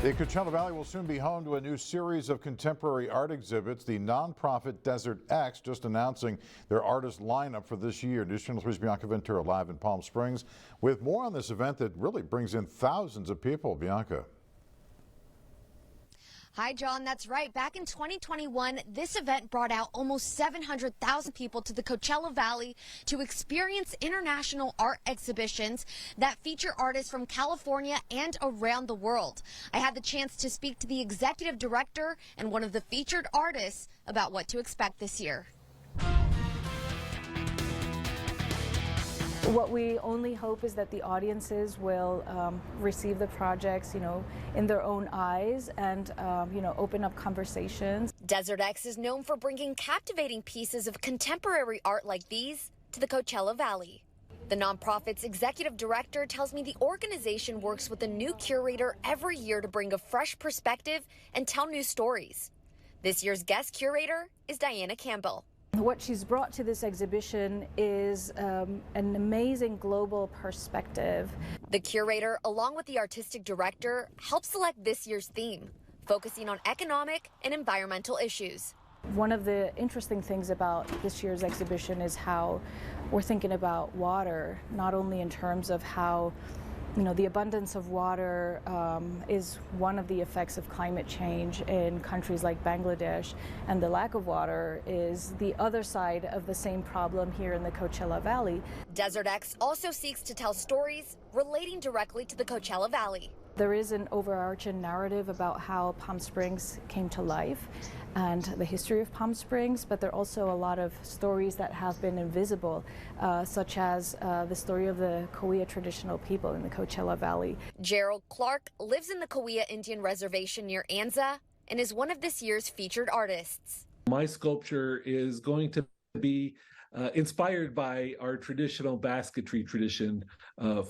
The Coachella Valley will soon be home to a new series of contemporary art exhibits. The nonprofit Desert X just announcing their artist lineup for this year. News Channel 3's Bianca Ventura live in Palm Springs with more on this event that really brings in thousands of people. Bianca. Hi, John. That's right. Back in 2021, this event brought out almost 700,000 people to the Coachella Valley to experience international art exhibitions that feature artists from California and around the world. I had the chance to speak to the executive director and one of the featured artists about what to expect this year. What we only hope is that the audiences will receive the projects, in their own eyes and, open up conversations. Desert X is known for bringing captivating pieces of contemporary art like these to the Coachella Valley. The nonprofit's executive director tells me the organization works with a new curator every year to bring a fresh perspective and tell new stories. This year's guest curator is Diana Campbell. What she's brought to this exhibition is an amazing global perspective. The curator, along with the artistic director, helped select this year's theme, focusing on economic and environmental issues. One of the interesting things about this year's exhibition is how we're thinking about water, not only in terms of how the abundance of water is one of the effects of climate change in countries like Bangladesh, and the lack of water is the other side of the same problem here in the Coachella Valley. Desert X also seeks to tell stories relating directly to the Coachella Valley. There is an overarching narrative about how Palm Springs came to life and the history of Palm Springs, but there are also a lot of stories that have been invisible, such as the story of the Cahuilla traditional people in the Coachella Valley. Gerald Clark lives in the Cahuilla Indian Reservation near Anza and is one of this year's featured artists. My sculpture is going to be inspired by our traditional basketry tradition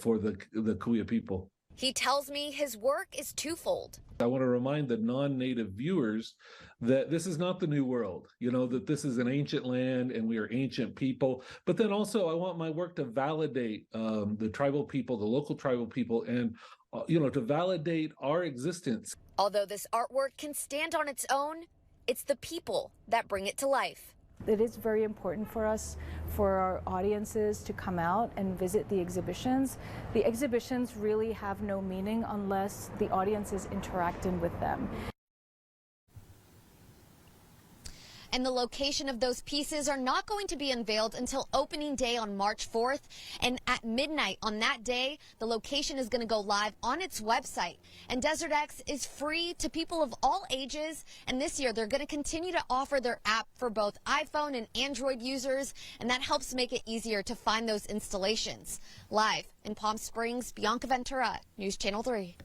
for the Cahuilla people. He tells me his work is twofold. I want to remind the non-native viewers that this is not the new world, that this is an ancient land and we are ancient people. But then also I want my work to validate the tribal people, the local tribal people, and, to validate our existence. Although this artwork can stand on its own, it's the people that bring it to life. It is very important for us, for our audiences to come out and visit the exhibitions. The exhibitions really have no meaning unless the audience is interacting with them. And the location of those pieces are not going to be unveiled until opening day on March 4th. And at midnight on that day, the location is going to go live on its website. And Desert X is free to people of all ages. And this year, they're going to continue to offer their app for both iPhone and Android users. And that helps make it easier to find those installations. Live in Palm Springs, Bianca Ventura, News Channel 3.